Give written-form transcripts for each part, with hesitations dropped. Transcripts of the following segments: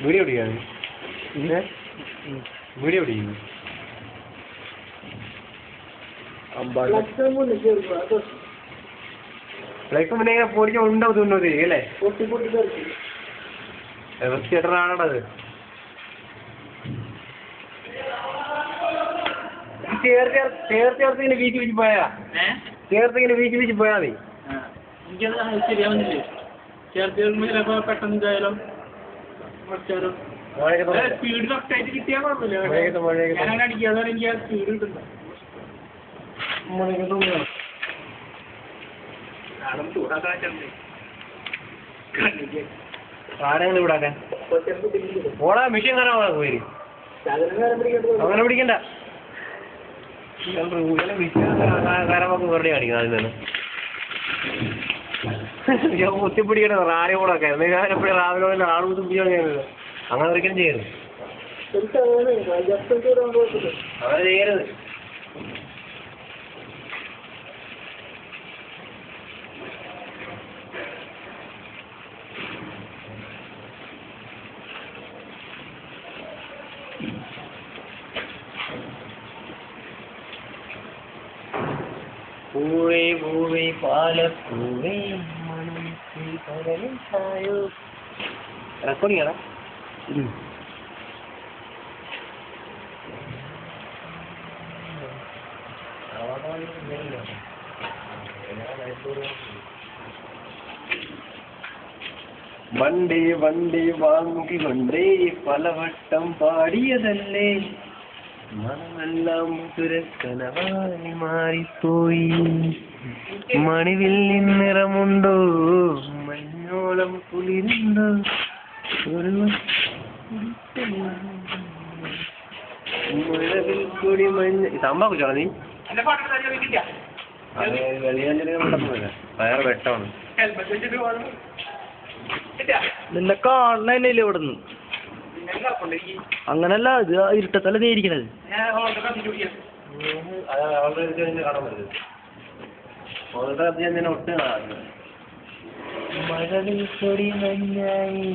video പിടിക്കാണ് video പിടിക്കുന്നു ഫ്ലൈക്ക് മുന്നേ ഇങ്ങനെ പൊടിച്ച് ഉണ്ടോ തിന്നോ തിരികെ അല്ലേ ചേട്ടനാണത് ചേർത്ത് ഇങ്ങനെ വീശി വീശി പോയാ ചേർത്ത് ഇങ്ങനെ വീശി വീശി പോയാ മതി എനിക്കത് ശരിയാവുന്നില്ലേ ചേർത്ത് ചിലപ്പോ പെട്ടെന്ന് ഇതായാലോ സ്പീഡ് കറക്റ്റായിട്ട് കിട്ടിയാൽ കുഴപ്പമില്ല ഞാൻ അടിക്കാതെ എനിക്ക് ആ സ്പീഡ് കിട്ടുന്നു ആരെങ്കിലും ഇവിടാക്കാൻ ഓടാ മെഷീൻ കാണാൻ പോയി അങ്ങനെ പിടിക്കണ്ട കാരമൊക്കെ വെറുതെ കാണിക്കണം അതിൽ നിന്ന് ഞാൻ കുത്തിപ്പിടിക്കണ റാലി കൂടൊക്കെ ഞാൻ എപ്പോഴും രാവിലെ ആൾ കുത്തിപ്പിടിക്കാൻ അങ്ങനെ ഒരിക്കലും ചെയ്യരുത് അങ്ങനെ ചെയ്യരുത് പൂവേ പൂവേ പാലപ്പൂവേ റെക്കോർഡിംഗ് ആണോ വണ്ടി വണ്ടി വാങ്ങിക്കൊണ്ടേ പലവട്ടം പാടിയതല്ലേ മനമെല്ലാം സുരക്കനവായി മാറിപ്പോയി മണിവില്ലിൻ നിറമുണ്ടോ മഞ്ഞോളം കുളിരുണ്ടോ ഒരു മുഴവിൽ കൂടി മഞ്ഞ സംഭവം കുറിച്ചാണോ നീ വെളിയാഞ്ചലില്ല വയറ് വെട്ടമാണ് നിന്നെ കാണണല്ലേ ഇവിടുന്ന് അങ്ങനല്ല ഇത് ഇരുട്ടത്തല്ല നീരിക്കണത് കാണാൻ പറ്റുന്നത് ഒട്ടും കാണാറുണ്ട് മഴവിൽ കൊടി മഞ്ഞായി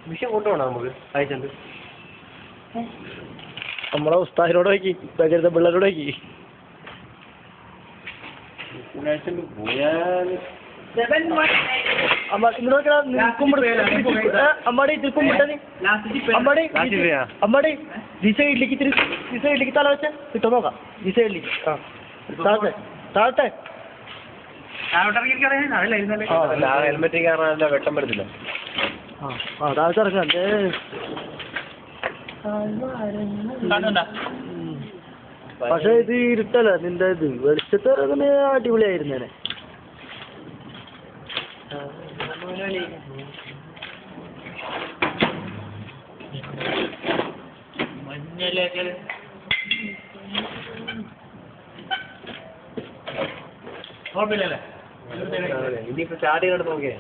മിഷൻ കൊണ്ടുപോകണം നമുക്ക് അയച്ചുണ്ട് നമ്മളെ ഉസ്താദിനോട് നോക്കി പ്രകൃത പിള്ളേരോട് നോക്കി പോയാൽ ഈ സൈഡിലേക്ക് തല വെച്ച കിട്ടോ നോക്കാം ഈ സൈഡിലേക്ക് താഴത്തെ താഴത്തെ ഹെൽമെറ്റ് കാരണം വെട്ടം പറ്റത്തില്ല താഴത്തെ ഇറക്കാം പക്ഷെ ഇത് ഇരുട്ടല്ല നിന്റെ ഇത് വെളിച്ചത്തെ ഇറങ്ങുന്ന അടിപൊളിയായിരുന്നേനെ മഞ്ഞലകൾ ഇനിയിപ്പോ ചാടി കണ്ട് നോക്കിയേ